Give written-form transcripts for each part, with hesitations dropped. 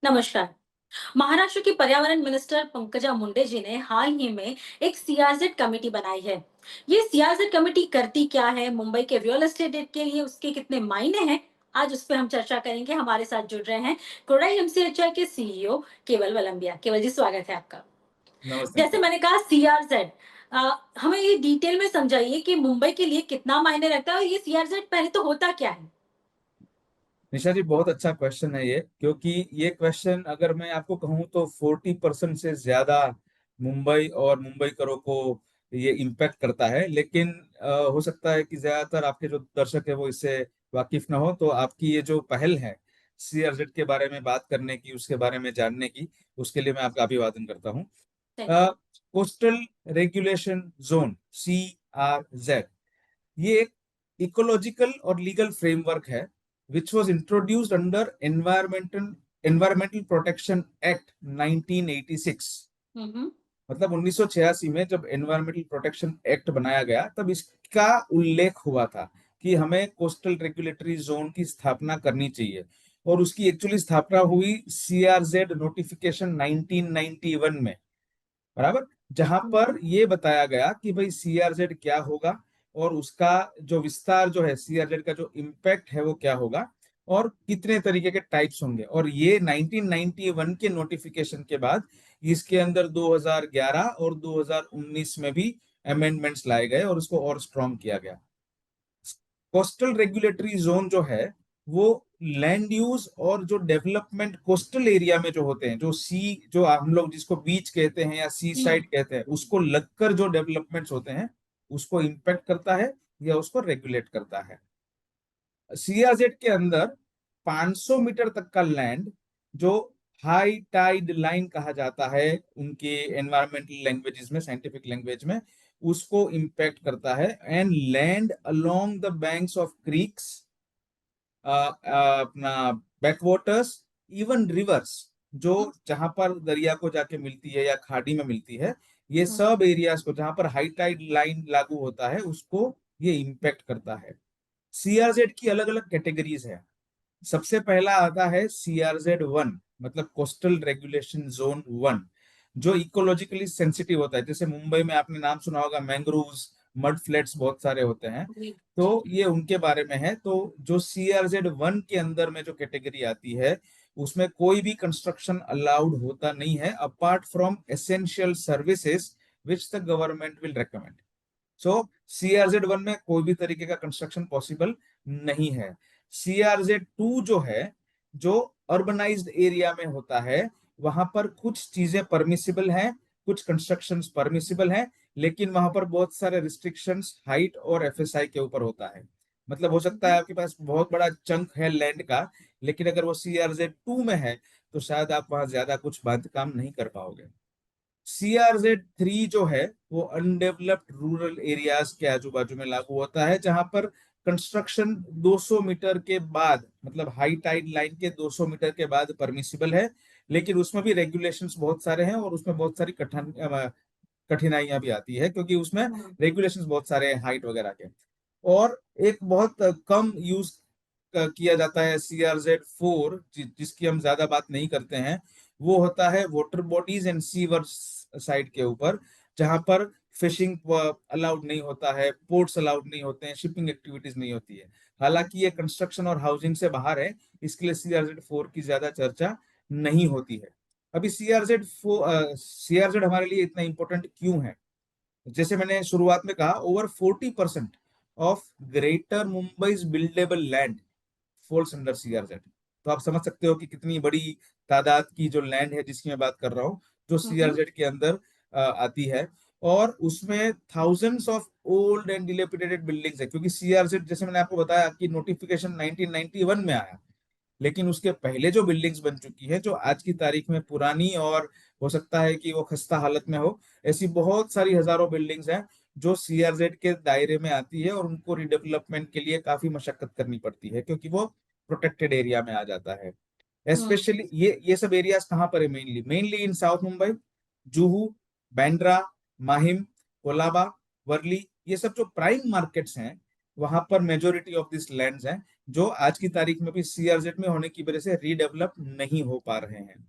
नमस्कार। महाराष्ट्र की पर्यावरण मिनिस्टर पंकजा मुंडे जी ने हाल ही में एक सीआरजेड कमेटी बनाई है। ये सीआरजेड कमेटी करती क्या है, मुंबई के रियल एस्टेट के लिए उसके कितने मायने हैं, आज उस पर हम चर्चा करेंगे। हमारे साथ जुड़ रहे हैं कोडाई एमसीएचआई के सीईओ केवल वलंबिया। केवल जी, स्वागत है आपका। नमस्ते जैसे निशा। मैंने कहा सीआरजेड, हमें ये डिटेल में समझाइए कि मुंबई के लिए कितना मायने रखता है और ये सीआरजेड पहले तो होता क्या है। निशा जी, बहुत अच्छा क्वेश्चन है ये, क्योंकि ये क्वेश्चन अगर मैं आपको कहूँ तो 40% से ज्यादा मुंबई और मुंबई करों को ये इम्पैक्ट करता है। लेकिन हो सकता है कि ज्यादातर आपके जो दर्शक है वो इससे वाकिफ ना हो, तो आपकी ये जो पहल है सीआरजेड के बारे में बात करने की, उसके बारे में जानने की, उसके लिए मैं आपका अभिवादन करता हूँ। Thank you. Coastal regulation zone, CRZ, ये एक इकोलॉजिकल और लीगल फ्रेमवर्क है which was introduced under environmental protection act 1986। हम्म। मतलब 1986 में जब एनवायरमेंटल प्रोटेक्शन एक्ट बनाया गया, तब इसका उल्लेख हुआ था कि हमें कोस्टल रेगुलेटरी जोन की स्थापना करनी चाहिए। और उसकी एक्चुअली स्थापना हुई CRZ नोटिफिकेशन 1991 में, बराबर, जहां पर ये बताया गया कि भाई CRZ क्या होगा और उसका जो विस्तार जो है, CRZ का जो इम्पैक्ट है वो क्या होगा और कितने तरीके के टाइप्स होंगे। और ये 1991 के नोटिफिकेशन के बाद इसके अंदर 2011 और 2019 में भी अमेंडमेंट्स लाए गए और उसको और स्ट्रॉन्ग किया गया। कोस्टल रेगुलेटरी जोन जो है वो लैंड यूज और जो डेवलपमेंट कोस्टल एरिया में जो होते हैं, जो सी, जो हम लोग जिसको बीच कहते हैं या सी हम्म। साइड कहते हैं, उसको लगकर जो डेवलपमेंट्स होते हैं उसको इम्पेक्ट करता है या उसको रेगुलेट करता है। CRZ के अंदर 500 मीटर तक का लैंड, जो हाई टाइड लाइन कहा जाता है उनके एनवायरमेंटल लैंग्वेजेस में, साइंटिफिक लैंग्वेज में, उसको इम्पैक्ट करता है। And land along the banks of creeks, अपना बैकवाटर्स, इवन रिवर्स, जो जहां पर दरिया को जाके मिलती है या खाड़ी में मिलती है, ये हम्म। सब एरियाज को जहां पर हाई टाइड लाइन लागू होता है उसको ये इम्पैक्ट करता है। CRZ की अलग अलग कैटेगरीज है। सबसे पहला आता है CRZ 1, मतलब कोस्टल रेगुलेशन जोन 1, जो इकोलॉजिकली सेंसिटिव होता है। जैसे मुंबई में आपने नाम सुना होगा, मैंग्रोव्स, मड फ्लैट्स बहुत सारे होते हैं, जी। तो ये उनके बारे में है। तो जो CRZ 1 के अंदर में जो कैटेगरी आती है, उसमें कोई भी कंस्ट्रक्शन अलाउड होता नहीं है apart from essential services which the government will recommend. So CRZ 1 में कोई भी तरीके का कंस्ट्रक्शन पॉसिबल नहीं है। CRZ 2 जो है, जो अर्बनाइज्ड एरिया में होता है, वहां पर कुछ चीजें परमिसिबल हैं, कुछ कंस्ट्रक्शंस परमिसिबल हैं, लेकिन वहां पर बहुत सारे रिस्ट्रिक्शंस हाइट और FSI के ऊपर होता है। मतलब हो सकता है आपके पास बहुत बड़ा चंक है लैंड का, लेकिन अगर वो CRZ 2 में है तो शायद आप वहां ज्यादा कुछ बांधकाम नहीं कर पाओगे। CRZ 3 जो है वो अनडेवलप्ड रूरल एरियाज के आजू बाजू में लागू होता है, जहां पर कंस्ट्रक्शन 200 मीटर के बाद, मतलब हाई टाइड लाइन के 200 मीटर के बाद परमिसिबल है। लेकिन उसमें भी रेगुलेशंस बहुत सारे हैं और उसमें बहुत सारी कठिनाइयां भी आती है, क्योंकि उसमें हम्म। रेगुलेशंस बहुत सारे हैं हाइट वगैरह के। और एक बहुत कम यूज किया जाता है CRZ 4, जिसकी हम ज्यादा बात नहीं करते हैं, वो होता है water bodies and sewer side के ऊपर, जहां पर फिशिंग अलाउड नहीं होता है, पोर्ट्स अलाउड नहीं होते हैं, शिपिंग एक्टिविटीज नहीं होती है। हालांकि ये कंस्ट्रक्शन और हाउसिंग से बाहर है, इसके लिए CRZ 4 की ज्यादा चर्चा नहीं होती है। अभी CRZ हमारे लिए इतना इंपॉर्टेंट क्यों है? जैसे मैंने शुरुआत में कहा, over 40% of greater Mumbai buildable land falls under CRZ। तो आप समझ सकते हो कि कितनी बड़ी तादाद की जो लैंड है जिसकी मैं बात कर रहा हूँ, जो हम्म। CRZ के अंदर आती है। और उसमें thousands of old and dilapidated buildings है, क्योंकि CRZ, जैसे मैंने आपको बताया, कि नोटिफिकेशन 1991 में आया, लेकिन उसके पहले जो बिल्डिंग्स बन चुकी है, जो आज की तारीख में पुरानी और हो सकता है कि वो खस्ता हालत में हो, ऐसी बहुत सारी हजारों बिल्डिंग्स हैं जो CRZ के दायरे में आती है और उनको रिडेवलपमेंट के लिए काफी मशक्कत करनी पड़ती है, क्योंकि वो प्रोटेक्टेड एरिया में आ जाता है। हम्म। स्पेशली ये सब एरियाज कहाँ पर है? Mainly mainly in South Mumbai, Juhu, Bandra, Mahim, Colaba, Worli, ये सब जो प्राइम मार्केट्स हैं, वहां पर मेजोरिटी ऑफ दिस लैंड्स हैं, जो आज की तारीख में भी सीआरजेड में होने की वजह से रीडेवलप नहीं हो पा रहे हैं।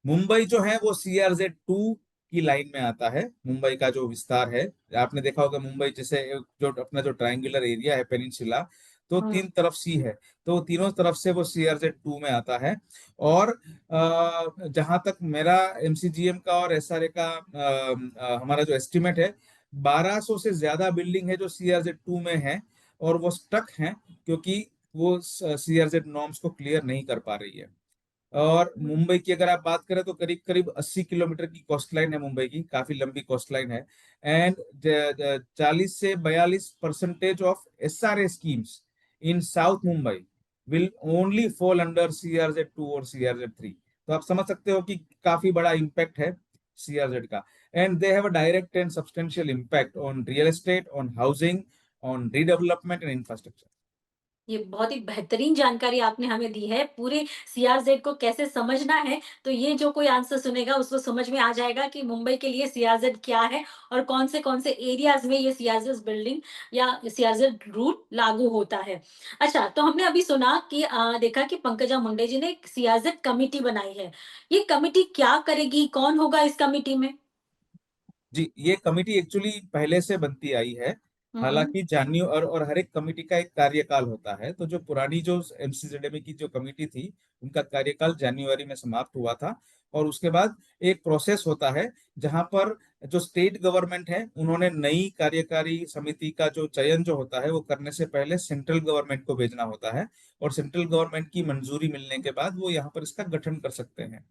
मुंबई जो है वो सीआरजेड टू की लाइन में आता है। मुंबई का जो विस्तार है, आपने देखा होगा मुंबई जैसे जो अपना जो ट्रायंगुलर एरिया है पेनिनसुला, तो हम्म। तीन तरफ सी है, तो तीनों तरफ से वो सीआरजेड टू में आता है। और जहां तक मेरा एमसीजीएम का और एसआरए का हमारा जो एस्टिमेट है, 1200 से ज्यादा बिल्डिंग है जो सीआरजेड टू में है, और वो स्टक हैं क्योंकि वो सीआरजेड नॉर्म्स को क्लियर नहीं कर पा रही है। और मुंबई की अगर आप बात करें तो करीब करीब 80 किलोमीटर की कोस्ट लाइन है मुंबई की, काफी लंबी कोस्ट लाइन है। एंड 40 से 42% of SRA schemes in South Mumbai will only fall under CRZ two और सीआरजेड थ्री। तो आप समझ सकते हो कि काफी बड़ा इम्पैक्ट है सीआरजेड का। And they have a direct and substantial impact on real estate, on housing, on redevelopment and infrastructure. ये बहुत ही बेहतरीन जानकारी आपने हमें दी है, पूरे सीआरज़ेड को कैसे समझना है, तो ये जो कोई आंसर सुनेगा उसको समझ में आ जाएगा कि मुंबई के लिए सीआरज़ेड क्या है और कौन से एरियाज़ में ये सीआरज़ेड बिल्डिंग या सीआरज़ेड रूल लागू होता है। अच्छा, तो हमने अभी सुना कि देखा कि पंकजा मुंडे जी ने एक सीआरज़ेड कमिटी बनाई है। ये कमिटी क्या करेगी? कौन होगा इस कमिटी में? जी, ये कमिटी एक्चुअली पहले से बनती आई है। हुँ, हुँ। हालांकि जान्यू और हर एक कमिटी का एक कार्यकाल होता है। तो जो पुरानी जो एमसीजेडएमए की जो कमिटी थी, उनका कार्यकाल जनवरी में समाप्त हुआ था। और उसके बाद एक प्रोसेस होता है जहां पर जो स्टेट गवर्नमेंट है, उन्होंने नई कार्यकारी समिति का जो चयन जो होता है वो करने से पहले सेंट्रल गवर्नमेंट को भेजना होता है। और सेंट्रल गवर्नमेंट की मंजूरी मिलने के बाद वो यहाँ पर इसका गठन कर सकते हैं।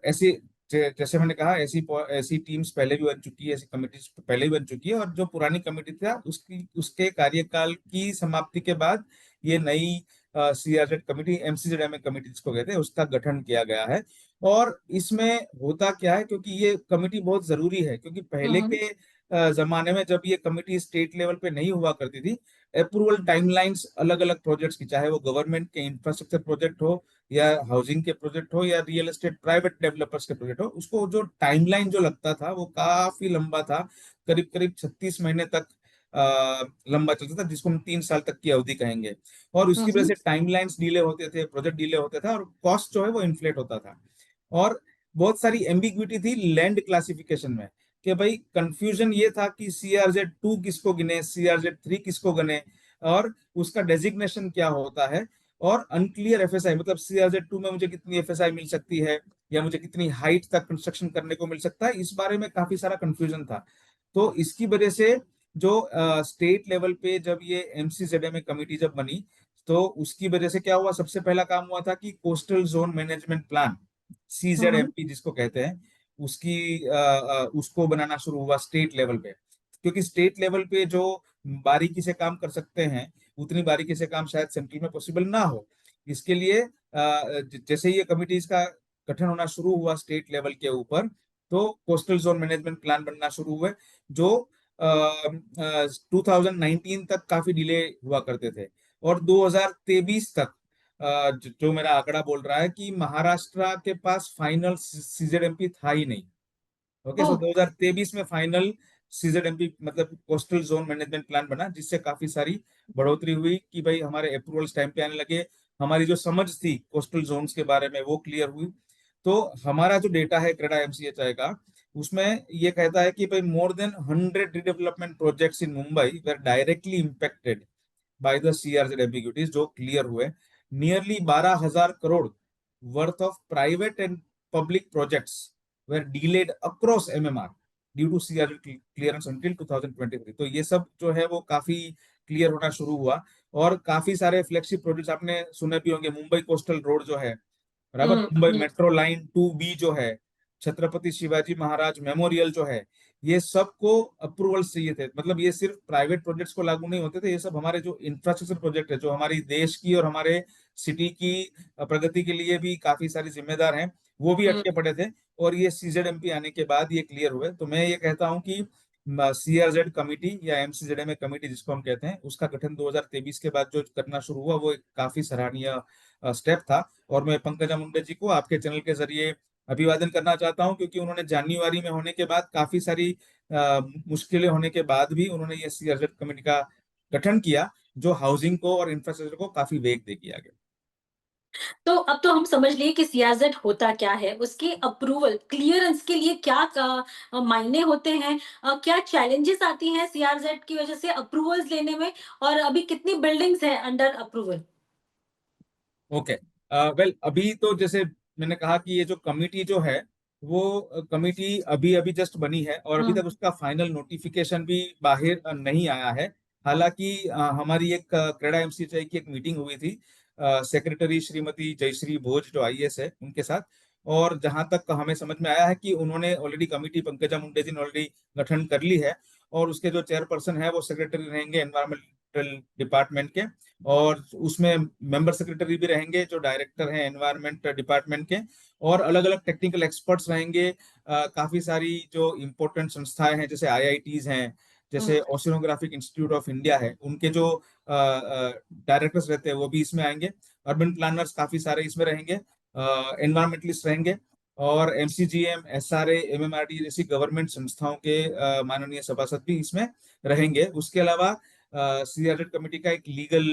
ऐसी जैसे मैंने कहा, ऐसी ऐसी टीम्स पहले भी बन चुकी है, ऐसी कमिटीज पहले भी बन चुकी है। और जो पुरानी कमेटी था उसकी उसके कार्यकाल की समाप्ति के बाद ये नई सीआरजेड कमेटी, एमसीजेडएमए कमेटी जिसको कहते हैं, उसका गठन किया गया है। और इसमें होता क्या है, क्योंकि ये कमेटी बहुत जरूरी है, क्योंकि हुँ, पहले हुँ। के जमाने में जब ये कमेटी स्टेट लेवल पे नहीं हुआ करती थी, अप्रूवल टाइमलाइंस अलग अलग प्रोजेक्ट्स की, चाहे वो गवर्नमेंट के इंफ्रास्ट्रक्चर प्रोजेक्ट हो या हाउसिंग के प्रोजेक्ट हो या रियल एस्टेट प्राइवेट डेवलपर्स के प्रोजेक्ट हो, उसको जो टाइमलाइन जो लगता था वो काफी लंबा था। करीब करीब 36 महीने तक लंबा चलता था, जिसको हम 3 साल तक की अवधि कहेंगे। और हुँ, उसकी वजह हुँ। से टाइमलाइंस डिले होते थे, प्रोजेक्ट डिले होते थे, और कॉस्ट जो है वो इन्फ्लेट होता था। और बहुत सारी एम्बिग्विटी थी लैंड क्लासिफिकेशन में, कि भाई कंफ्यूजन ये था कि सीआरजेड टू किसको गिने, सीआरजेड थ्री किसको गिने, और उसका डेजिग्नेशन क्या होता है। और अनक्लियर एफएसआई, मतलब सीआरजेड टू में मुझे कितनी एफएसआई मिल सकती है, या मुझे कितनी हाइट तक कंस्ट्रक्शन करने को मिल सकता है, इस बारे में काफी सारा कंफ्यूजन था। तो इसकी वजह से जो स्टेट लेवल पे जब ये एमसीजेडएमए कमेटी जब बनी, तो उसकी वजह से क्या हुआ, सबसे पहला काम हुआ था कि कोस्टल जोन मैनेजमेंट प्लान, हुँ, हुँ। सीजेडएमपी जिसको कहते हैं, उसको बनाना शुरू हुआ स्टेट लेवल पे। क्योंकि स्टेट लेवल पे जो बारीकी से काम कर सकते हैं, उतनी बारीकी से काम शायद सेंट्रल में पॉसिबल ना हो। इसके लिए जैसे ये कमिटीज का गठन होना शुरू हुआ स्टेट लेवल के ऊपर, तो कोस्टल जोन मैनेजमेंट प्लान बनना शुरू हुए, जो 2019 तक काफी डिले हुआ करते थे। और 2023 तक जो मेरा आंकड़ा बोल रहा है कि महाराष्ट्र के पास फाइनल सीजेडएमपी था ही नहीं। ओके, सो ओह! 2023 में फाइनल सीजेडएमपी मतलब कोस्टल जोन मैनेजमेंट प्लान बना, जिससे काफी सारी बढ़ोतरी हुई कि भाई हमारे अप्रूवल्स टाइम पे आने लगे। हमारी जो समझ थी कोस्टल जोन्स के बारे में वो क्लियर हुई। तो हमारा जो डेटा है क्रेडा एमसीएचआई का, उसमें ये कहता है कि भाई more than 100 redevelopment projects in Mumbai were directly impacted by the CRZ ambiguities, जो क्लियर हुए। Nearly 12,000 crore worth of private and public projects were delayed across MMR due to CRZ clearance until 2023। तो ये सब जो है वो काफी क्लियर होना शुरू हुआ। और काफी सारे फ्लैगशिप प्रोजेक्ट्स आपने सुने भी होंगे, मुंबई कोस्टल रोड जो है, बराबर, हुँ, मुंबई हुँ। मेट्रो लाइन 2B जो है, छत्रपति शिवाजी महाराज मेमोरियल जो है, ये सबको अप्रूवल्स चाहिए थे। मतलब ये सिर्फ प्राइवेट प्रोजेक्ट्स को लागू नहीं होते थे, ये सब हमारे जो इंफ्रास्ट्रक्चर प्रोजेक्ट है, जो हमारी देश की और हमारे सिटी की प्रगति के लिए भी काफी सारी जिम्मेदार हैं, वो भी हुँ। अटके पड़े थे। और ये सीजेडएमपी आने के बाद ये क्लियर हुए। तो मैं ये कहता हूँ कि सीआरजेड कमिटी या एमसीजेडएमए कमिटी जिसको हम कहते हैं, उसका गठन 2023 के बाद जो करना शुरू हुआ, वो एक काफी सराहनीय स्टेप था। और मैं पंकजा मुंडे जी को आपके चैनल के जरिए अभिवादन करना चाहता हूं, क्योंकि उन्होंने जनवरी में होने के बाद काफी सारी मुश्किलें होने के बाद भी उन्होंने ये सीआरजेड कमेटी का गठन किया, जो हाउसिंग को और इंफ्रास्ट्रक्चर को काफी वेग देगी आगे। तो अब तो हम समझ लिए कि सीआरज़ेड होता क्या है, उसके अप्रूवल, क्लियरेंस के लिए क्या मायने होते हैं, क्या चैलेंजेस आती हैं सीआरज़ेड की वजह से अप्रूवल्स लेने में और अभी कितनी बिल्डिंग्स हैं अंडर अप्रूवल? ओके, वेल अभी तो जैसे मैंने कहा कि ये जो कमिटी जो है वो कमिटी अभी अभी जस्ट बनी है और अभी हुँ, तक उसका फाइनल नोटिफिकेशन भी बाहर नहीं आया है। हालांकि हमारी एक क्रेडा एमसीएचआई की एक मीटिंग हुई थी सेक्रेटरी श्रीमती जयश्री भोज जो आईएएस है उनके साथ, और जहां तक हमें समझ में आया है कि उन्होंने ऑलरेडी कमिटी, पंकजा मुंडे जी ने ऑलरेडी गठन कर ली है, और उसके जो चेयरपर्सन है वो सेक्रेटरी रहेंगे एनवायरमेंटल डिपार्टमेंट के, और उसमें मेंबर सेक्रेटरी भी रहेंगे जो डायरेक्टर हैं एनवायरनमेंट डिपार्टमेंट के, और अलग अलग टेक्निकल एक्सपर्ट्स रहेंगे। काफी सारी जो इम्पोर्टेंट संस्थाएं हैं जैसे आईआईटीज हैं, हुँ, जैसे ओशिनोग्राफिक इंस्टीट्यूट ऑफ इंडिया है, उनके जो डायरेक्टर्स रहते हैं वो भी इसमें आएंगे। अर्बन प्लानर्स काफी सारे इसमें रहेंगे, एनवायरमेंटलिस्ट रहेंगे, और एमसीजीएम, एसआरए, एमएमआरडी जैसी गवर्नमेंट संस्थाओं के माननीय सभासद भी इसमें रहेंगे। उसके अलावा सीआरजेड कमेटी का एक लीगल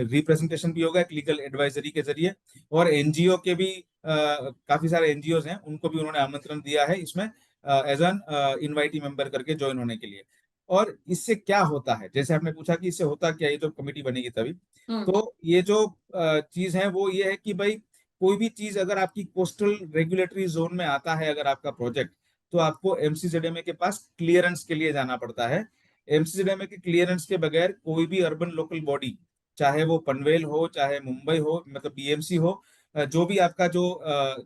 रिप्रेजेंटेशन भी होगा, एक लीगल एडवाइजरी के जरिए, और एनजीओ के भी काफी सारे एनजीओ हैं, उनको भी उन्होंने आमंत्रण दिया है इसमें एज एन इनवाइटी मेंबर करके ज्वाइन होने के लिए। और इससे क्या होता है, जैसे आपने पूछा कि इससे होता क्या है, ये जो कमेटी बनेगी तभी, हुँ, तो ये जो चीज है वो ये है कि भाई कोई भी चीज अगर आपकी कोस्टल रेगुलेटरी जोन में आता है, अगर आपका प्रोजेक्ट, तो आपको एमसीजेडएमए के पास क्लियरेंस के लिए जाना पड़ता है। एमसीजेडएमए के क्लियरेंस के बगैर कोई भी अर्बन लोकल बॉडी, चाहे वो पनवेल हो चाहे मुंबई हो, मतलब बीएमसी हो, जो भी आपका जो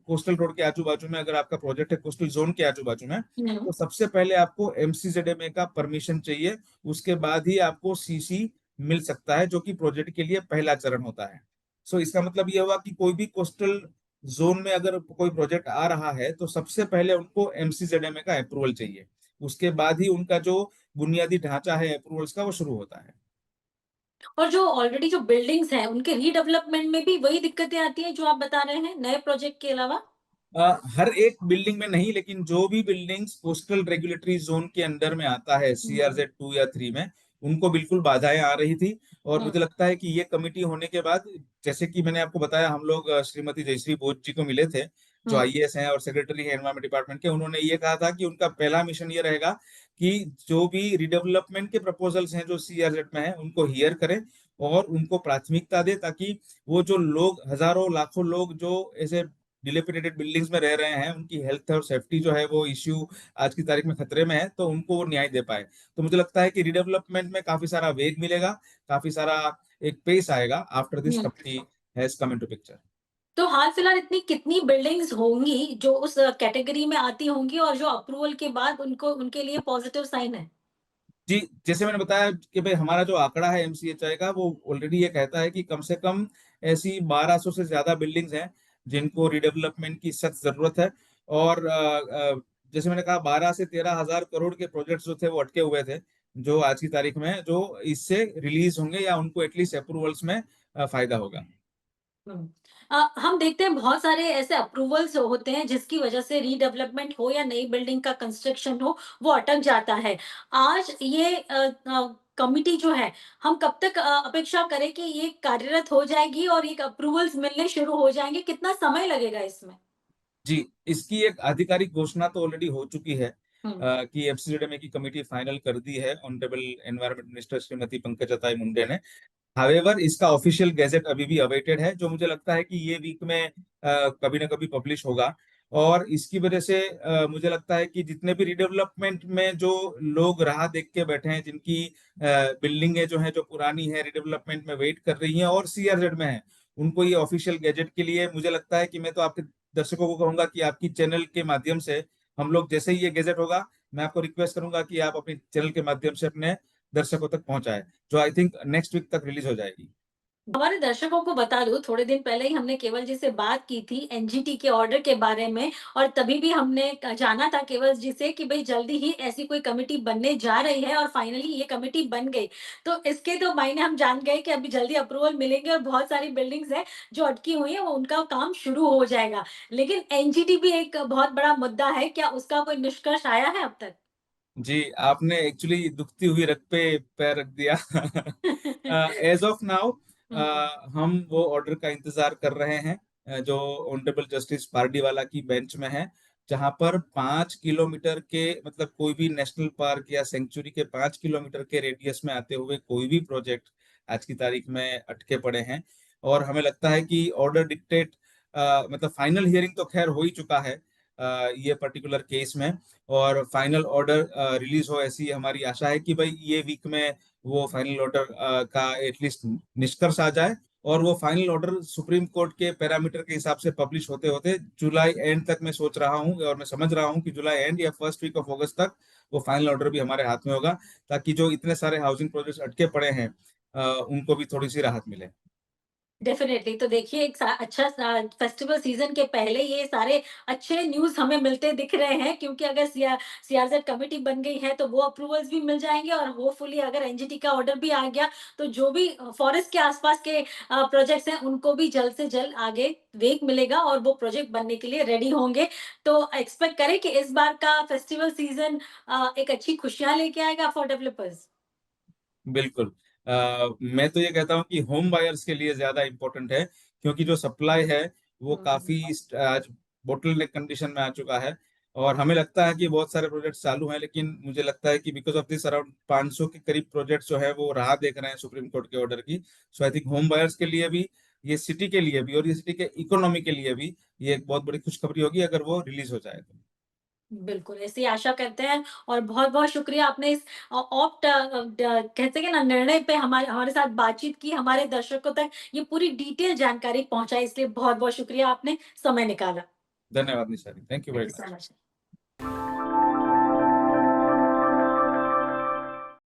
कोस्टल रोड के आजू बाजू में अगर आपका प्रोजेक्ट है, कोस्टल जोन के आजू बाजू में, हुँ। तो सबसे पहले आपको एमसीजेडएमए का परमिशन चाहिए। उसके बाद ही आपको सीसी मिल सकता है, जो कि प्रोजेक्ट के लिए पहला चरण होता है। सो इसका मतलब ये हुआ कि कोई भी कोस्टल जोन में अगर कोई प्रोजेक्ट आ रहा है तो सबसे पहले उनको एमसीजेडएमए का अप्रूवल चाहिए। उसके बाद ही उनका जो बुनियादी ढांचा है अप्रूवल्स का वो शुरू होता है। और जो ऑलरेडी जो बिल्डिंग्स हैं, उनके रीडेवलपमेंट में भी वही दिक्कतें आती हैं जो आप बता रहे हैं, नए प्रोजेक्ट के अलावा? हर एक बिल्डिंग में नहीं, लेकिन जो भी बिल्डिंग्स कोस्टल रेगुलेटरी जोन के अंदर में आता है हुँ, सीआरजेड 2 या 3 में, उनको बिल्कुल बाधाएं आ रही थी। और हुँ, मुझे लगता है कि ये कमिटी होने के बाद, जैसे कि मैंने आपको बताया, हम लोग श्रीमती जयश्री बोस जी को मिले थे, जो हुँ, आईएएस हैं और सेक्रेटरी है एनवायरमेंट डिपार्टमेंट के। उन्होंने ये कहा था कि उनका पहला मिशन ये रहेगा कि जो भी रिडेवलपमेंट के प्रपोजल्स हैं जो सीआरजेड में हैं उनको हियर करें और उनको प्राथमिकता दे, ताकि वो जो लोग, हजारों लाखों लोग जो ऐसे डिलेपिडेटेड बिल्डिंग्स में रह रहे हैं, उनकी हेल्थ और सेफ्टी जो है वो इश्यू आज की तारीख में खतरे में है, तो उनको वो न्याय दे पाए। तो मुझे लगता है कि रिडेवलपमेंट में काफी सारा वेग मिलेगा, काफी सारा एक पेस आएगा after this hmm. Committee has come into picture. तो हाल-फिलहाल इतनी कितनी बिल्डिंग्स होंगी जो उस कैटेगरी में आती होंगी और जो अप्रूवल के बाद उनको उनके लिए पॉजिटिव साइन है? जी, जैसे मैंने बताया कि भाई हमारा जो आंकड़ा है एमसीएचआई का, वो ऑलरेडी ये कहता है कि कम से कम ऐसी 1200 से ज्यादा बिल्डिंग्स हैं जिनको रिडेवलपमेंट की सख्त जरूरत है। और जैसे मैंने कहा, 12 से 13 हजार करोड़ के प्रोजेक्ट्स जो थे वो अटके हुए थे, जो आज की तारीख में जो इससे रिलीज होंगे या उनको एटलीस्ट अप्रूवल्स में फायदा होगा। हुँ। हम देखते हैं बहुत सारे ऐसे अप्रूवल्स होते हैं जिसकी वजह से रीडेवलपमेंट हो या नई बिल्डिंग का कंस्ट्रक्शन हो, वो अटक जाता है। आज ये कमिटी जो है, हम कब तक अपेक्षा करें कि ये कार्यरत हो जाएगी और ये अप्रूवल्स मिलने शुरू हो जाएँगे? कितना समय लगेगा इसमें? जी, इसकी एक आधिकारिक घोषणा तो ऑलरेडी हो चुकी है हुँ, कि एफसीजेडएमए की कमेटी फाइनल कर दी है honourable environment minister Shrimati Pankaja Munde ने। हावेवर इसका ऑफिशियल गैजेट अभी भी अवेटेड है, जो मुझे लगता है कि ये वीक में कभी ना कभी पब्लिश होगा। और इसकी वजह से मुझे लगता है कि जितने भी रिडेवलपमेंट में जो लोग राह देख के बैठे हैं, जिनकी बिल्डिंगें जो हैं जो पुरानी है रिडेवलपमेंट में वेट कर रही हैं और सीआरजेड में है, उनको ये ऑफिशियल गैजेट के लिए, मुझे लगता है कि मैं तो आपके दर्शकों को कहूंगा कि आपकी चैनल के माध्यम से, हम लोग जैसे ही ये गैजेट होगा, मैं आपको रिक्वेस्ट करूंगा कि आप अपने चैनल के माध्यम से अपने दर्शकों तक पहुंचाएं, जो आई थिंक नेक्स्ट वीक तक रिलीज हो जाएगी। हमारे दर्शकों को बता दूँ, थोड़े दिन पहले ही हमने केवल जी से बात की थी एनजीटी के ऑर्डर के बारे में और तभी भी हमने जाना था केवल जी से कि भई जल्दी ही ऐसी कोई कमिटी बनने जा रही है और फाइनली ये कमिटी बन गई। तो इसके तो मायने हम जान गए कि अभी जल्दी अप्रूवल मिलेंगे और बहुत सारी बिल्डिंग्स हैं जो अटकी हुई हैं, वो उनका काम शुरू हो जाएगा। लेकिन एनजीटी भी एक बहुत बड़ा मुद्दा है, क्या उसका कोई निष्कर्ष आया है अब तक? जी, आपने एक्चुअली दुखती हुई रग पे पैर रख दिया। एज़ ऑफ नाउ हम्म, हम वो ऑर्डर का इंतज़ार कर रहे हैं जो ऑनरेबल जस्टिस पारडीवाला की बेंच में है, जहाँ पर 5 किलोमीटर के मतलब कोई भी नेशनल पार्क या सेंचुरी के 5 किलोमीटर के रेडियस में आते हुए कोई भी प्रोजेक्ट आज की तारीख में अटके पड़े हैं। और हमें लगता है कि ऑर्डर डिक्टेट मतलब फाइनल हियरिंग तो खैर हो ही चुका है ये पर्टिकुलर केस में, और फाइनल ऑर्डर रिलीज हो ऐसी हमारी आशा है कि भाई ये वीक में वो फाइनल ऑर्डर का एटलीस्ट निष्कर्ष आ जाए, और वो फाइनल ऑर्डर सुप्रीम कोर्ट के पैरामीटर के हिसाब से पब्लिश होते होते जुलाई एंड तक मैं सोच रहा हूँ, और मैं समझ रहा हूँ कि जुलाई एंड या फर्स्ट वीक ऑफ अगस्त तक वो फाइनल ऑर्डर भी हमारे हाथ में होगा, ताकि जो इतने सारे हाउसिंग प्रोजेक्ट्स अटके पड़े हैं उनको भी थोड़ी सी राहत मिले। डेफिनेटली। तो देखिए एक अच्छा फेस्टिवल सीजन के पहले ये सारे अच्छे न्यूज़ हमें मिलते दिख रहे हैं, क्योंकि अगर सीआरज़ेड कमिटी बन गई है तो वो अप्रूवल्स भी मिल जाएँगे, और होपफुली अगर एनजीटी का ऑर्डर भी आ गया तो जो भी फॉरेस्ट के आसपास के प्रोजेक्ट्स हैं उनको भी जल्द से जल्द आगे वेग मिलेगा और वो प्रोजेक्ट बनने के लिए रेडी होंगे। तो एक्सपेक्ट करें कि इस बार का फेस्टिवल सीजन एक अच्छी खुशियाँ लेके आएगा फॉर डेवलपर्स। बिल्कुल। मैं तो ये कहता हूँ कि होम बायर्स के लिए ज़्यादा इम्पोर्टेंट है, क्योंकि जो सप्लाई है, वो हुँ। काफ़ी आज बॉटलनेक कंडीशन में आ चुका है। और हमें लगता है कि बहुत सारे प्रोजेक्ट्स चालू हैं, लेकिन मुझे लगता है कि बिकॉज़ ऑफ दिस अराउंड 500 के करीब प्रोजेक्ट्स जो हैं, वो राह देख रहे हैं सुप्रीम कोर्ट के ऑर्डर की। सो आई थिंक होम बायर्स के लिए भी, ये सिटी के लिए भी और ये सिटी के इकोनॉमी के लिए भी ये एक बहुत बड़ी खुशखबरी होगी अगर वो रिलीज़ हो जाए तो। बिल्कुल, ऐसी आशा करते हैं, और बहुत-बहुत शुक्रिया आपने इस कहते हैं ना निर्णय पे हमारे हमारे साथ बातचीत की, हमारे दर्शकों तक ये पूरी डिटेल जानकारी पहुँचाई, इसलिए बहुत-बहुत शुक्रिया आपने समय निकाला। धन्यवाद Nishari. Thank you thank very you so much. Much.